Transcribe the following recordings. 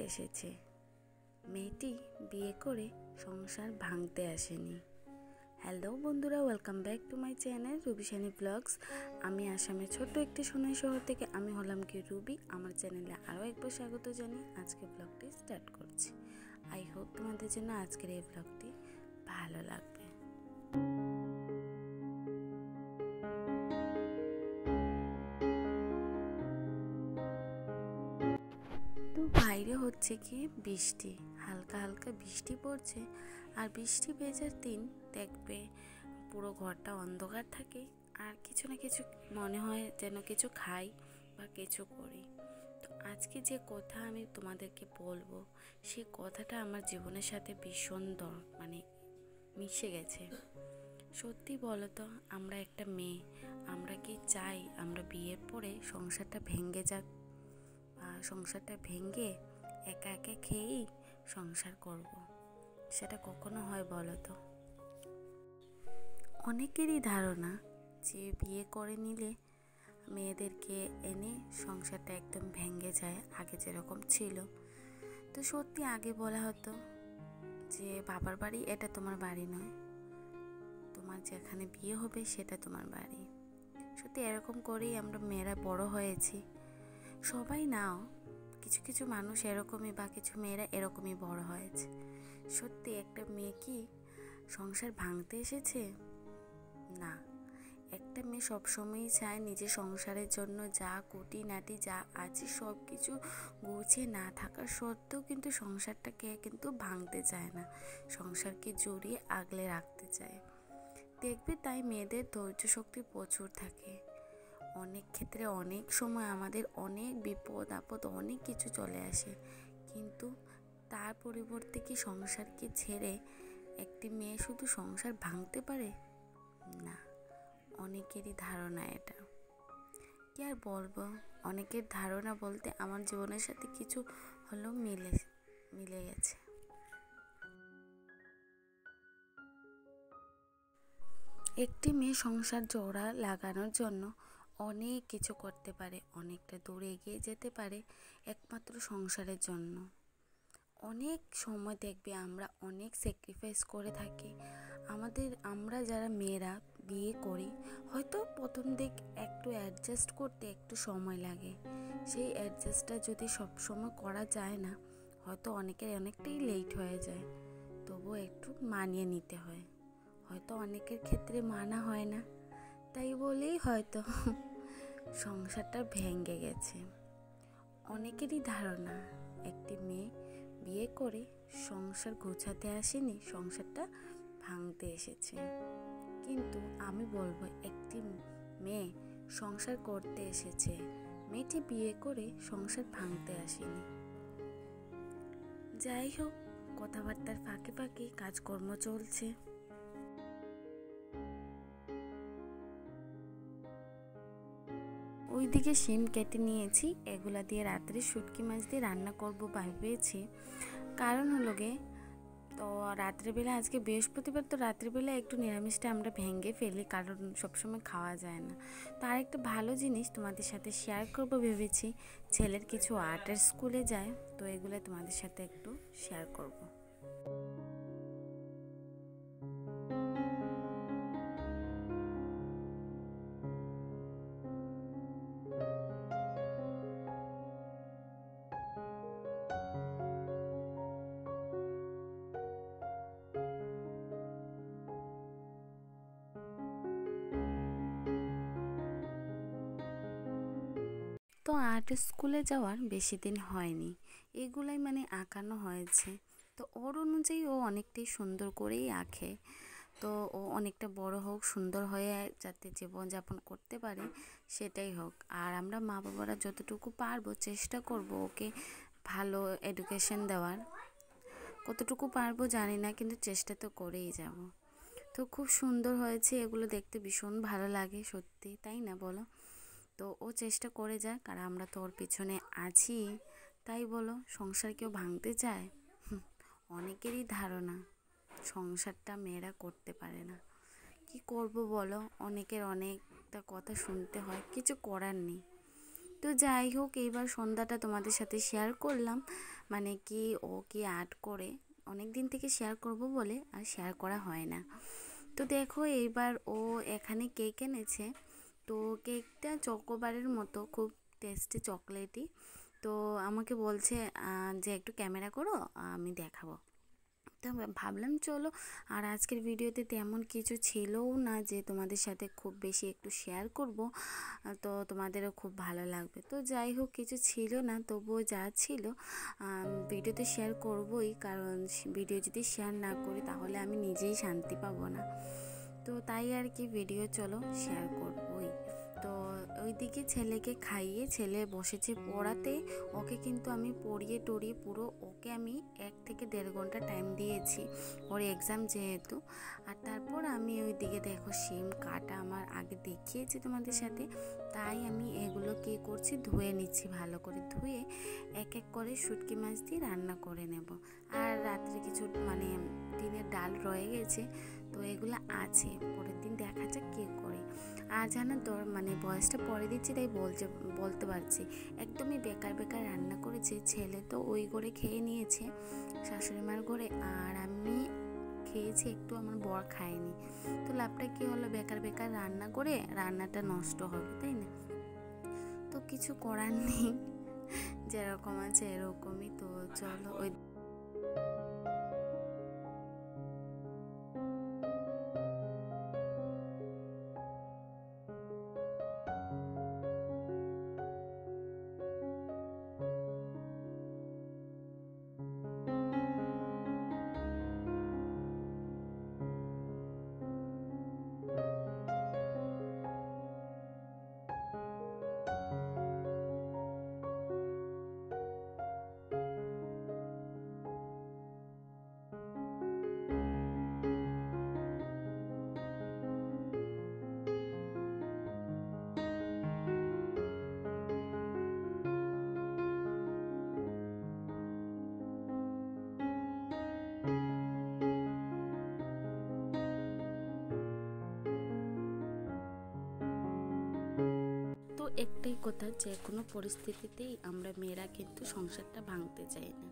এসেছে। মেয়েটি বিয়ে করে সংসার ভাঙতে আসেনি। হ্যালো বন্ধুরা, welcome back to my channel Rubishani blogs. আমি আসামের ছোট্ট একটি সোনাই শহর থেকে আমি হলাম কি রুবি। আমার চ্যানেলে আরও একবার স্বাগত জানিয়ে আজকে ব্লগটি স্টার্ট করছি। আই হোপ তোমাদের জন্য আজকের এই ব্লগটি ভালো লাগবে। তো বাইরে হচ্ছে কি বৃষ্টি, হালকা হালকা বৃষ্টি পড়ছে। আর বৃষ্টি ভেজার দিন দেখবে পুরো ঘরটা অন্ধকার থাকে, আর কিছু না কিছু মনে হয় যেন কিছু খাই বা কিছু করি। তো আজকে যে কথা আমি তোমাদেরকে বলবো, সেই কথাটা আমার জীবনের সাথে ভীষণ মিশে গেছে। সত্যি বলো তো, আমরা একটা মেয়ে, আমরা কি চাই আমরা বিয়ের পরে সংসারটা ভেঙে যাক, আর সংসারটা ভেঙে একা একা খেয়েই সংসার করব? সেটা কখনো হয় বলো তো? অনেকেরই ধারণা যে বিয়ে করে নিলে মেয়েদেরকে এনে সংসারটা একদম ভেঙে যায় আগে যেরকম ছিল। তো সত্যি আগে বলা হতো যে বাবার বাড়ি এটা তোমার বাড়ি নয়, তোমার যেখানে বিয়ে হবে সেটা তোমার বাড়ি। সত্যি এরকম করেই আমরা মেয়েরা বড় হয়েছি। সবাই নাও, কিছু কিছু মানুষ এরকমই বা কিছু মেয়েরা এরকমই বড় হয়েছে। সত্যি একটা মেয়ে কি সংসার ভাঙতে এসেছে? না, একটা মেয়ে সবসময়ই চায় নিজের সংসারের জন্য যা খুঁটিনাটি যা আছে সব কিছু গুছিয়ে না থাকার সত্ত্বেও কিন্তু সংসারটাকে কিন্তু ভাঙতে চায় না, সংসারকে জড়িয়ে আগলে রাখতে চায়। দেখবে তাই মেয়েদের ধৈর্য শক্তি প্রচুর থাকে। অনেক ক্ষেত্রে অনেক সময় আমাদের অনেক বিপদ আপদ অনেক কিছু চলে আসে, কিন্তু তার পরিবর্তে কি সংসারকে ছেড়ে একটি মেয়ে শুধু সংসার ভাঙতে পারে? না, অনেকেরই ধারণা এটা। কি আর বলবো, অনেকের ধারণা বলতে আমার জীবনের সাথে কিছু হলেও মিলে গেছে। একটি মেয়ে সংসার জোড়া লাগানোর জন্য অনেক কিছু করতে পারে, অনেকটা দূরে এগিয়ে যেতে পারে একমাত্র সংসারের জন্য। অনেক সময় দেখবে আমরা অনেক স্যাক্রিফাইস করে থাকি। আমরা যারা মেয়েরা বিয়ে করি, হয়তো প্রথম দিক একটু অ্যাডজাস্ট করতে একটু সময় লাগে। সেই অ্যাডজাস্টটা যদি সবসময় করা যায় না, হয়তো অনেকটাই লেট হয়ে যায়, তবুও একটু মানিয়ে নিতে হয়। হয়তো অনেকের ক্ষেত্রে মানা হয় না, তাই বলেই হয়তো সংসারটা ভেঙে গেছে। অনেকেরই ধারণা একটি মেয়ে বিয়ে করে সংসার গোছাতে আসেনি, সংসারটা ভাঙতে এসেছে। কিন্তু আমি বলবো একটি মেয়ে সংসার করতে এসেছে, মেয়েটি বিয়ে করে সংসার ভাঙতে আসেনি। যাই হোক, কথাবার্তার ফাঁকে ফাঁকে কাজকর্ম চলছে। ওইদিকে শিম কেটে নিয়েছি, এগুলা দিয়ে রাত্রে শুটকি মাছ দিয়ে রান্না করবো ভেবেছি। কারণ হলো গে, তো রাত্রেবেলা আজকে বৃহস্পতিবার, তো রাত্রেবেলা একটু নিরামিষটা আমরা ভেঙে ফেলি, কারণ সবসময় খাওয়া যায় না। তো আরেকটা ভালো জিনিস তোমাদের সাথে শেয়ার করবো ভেবেছি, ছেলের কিছু আর্টের স্কুলে যায়, তো এগুলো তোমাদের সাথে একটু শেয়ার করবো। তো আর্ট স্কুলে যাওয়ার বেশি দিন হয়নি, এগুলাই আঁকানো হয়েছে। তো ওর অনুযায়ী ও অনেকটাই সুন্দর করেই আঁকে। তো ও অনেকটা বড় হোক, সুন্দর হয়ে যাতে জীবনযাপন করতে পারে সেটাই হোক। আর আমরা মা বাবারা যতটুকু পারবো চেষ্টা করব ওকে ভালো এডুকেশন দেওয়ার। কতটুকু পারবো জানি না, কিন্তু চেষ্টা তো করেই যাব। তো খুব সুন্দর হয়েছে, এগুলো দেখতে ভীষণ ভালো লাগে সত্যি, তাই না বলো? তো ও চেষ্টা করে যাক, আর আমরা তো ওর পিছনে আছি। তাই বলো, সংসার কেউ ভাঙতে চায়? অনেকেরই ধারণা সংসারটা মেয়েরা করতে পারে না। কি করব বলো, অনেকের অনেকটা কথা শুনতে হয়, কিছু করার নেই। তো যাই হোক, এইবার সন্ধ্যাটা তোমাদের সাথে শেয়ার করলাম, মানে কি ও কি আর্ট করে, অনেক দিন থেকে শেয়ার করব বলে আর শেয়ার করা হয় না। তো দেখো এইবার ও এখানে কেক এনেছে। তো কেকটা চকোবারের মতো, খুব টেস্টি, চকলেটি। তো আমাকে বলছে যে একটু ক্যামেরা করো, আমি দেখাবো। তো ভাবলাম চলো। আর আজকের ভিডিওতে তেমন কিছু ছিলও না যে তোমাদের সাথে খুব বেশি একটু শেয়ার করব, তো তোমাদেরও খুব ভালো লাগবে। তো যাই হোক, কিছু ছিল না, তবুও যা ছিল ভিডিওতে শেয়ার করবই, কারণ ভিডিও যদি শেয়ার না করি তাহলে আমি নিজেই শান্তি পাবো না। তো তাই আর কি, ভিডিও চলো শেয়ার করবই। তো ওইদিকে ছেলেকে খাইয়ে, ছেলে বসেছে পড়াতে। ওকে কিন্তু আমি পড়িয়ে টড়িয়ে পুরো ওকে আমি 1 থেকে 1.5 ঘন্টা টাইম দিয়েছি, ওর এক্সাম যেহেতু। আর তারপর আমি ওইদিকে দেখো শিম কাটা আমার আগে দেখিয়েছি তোমাদের সাথে, তাই আমি এগুলো কী করছি, ধুয়ে নিচ্ছি, ভালো করে ধুয়ে এক এক করে শুটকি মাছ দিয়ে রান্না করে নেব। আর রাত্রে কিছু মানে দিনের ডাল রয়ে গেছে, তো এগুলো আছে, পরের দিন দেখা যাক কী করে। আর জানো তো মানে বয়সটা পরে দিচ্ছি তাই বলতে পারছি, একদমই বেকার বেকার রান্না করেছি। ছেলে তো ওই করে খেয়ে নিয়েছে শাশুড়ি মার ঘরে, আর আমি খেয়েছি একটু, আমার বর খায়নি। তো লাভটা কী হলো, বেকার বেকার রান্না করে রান্নাটা নষ্ট হবে, তাই না? তো কিছু করার নেই, যেরকম আছে এরকমই। তো চলো ওই তো একটাই কথা, যে কোনো পরিস্থিতিতেই আমরা মেয়েরা কিন্তু সংসারটা ভাঙতে চাই না।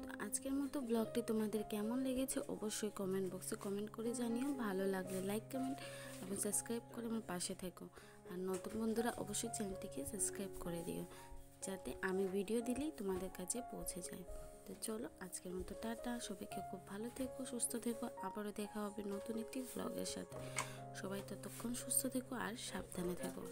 তো আজকের মতো ব্লগটি তোমাদের কেমন লেগেছে অবশ্যই কমেন্ট বক্সে কমেন্ট করে জানিও। ভালো লাগলে লাইক, কমেন্ট এবং সাবস্ক্রাইব করে আমার পাশে থেকো। আর নতুন বন্ধুরা অবশ্যই চ্যানেলটিকে সাবস্ক্রাইব করে দিও, যাতে আমি ভিডিও দিলেই তোমাদের কাছে পৌঁছে যায়। তো চলো আজকের মতো টাটা, সবাইকে খুব ভালো থেকো, সুস্থ থেকো। আবারও দেখা হবে নতুন একটি ব্লগের সাথে। সবাই ততক্ষণ সুস্থ থেকো আর সাবধানে থেকো।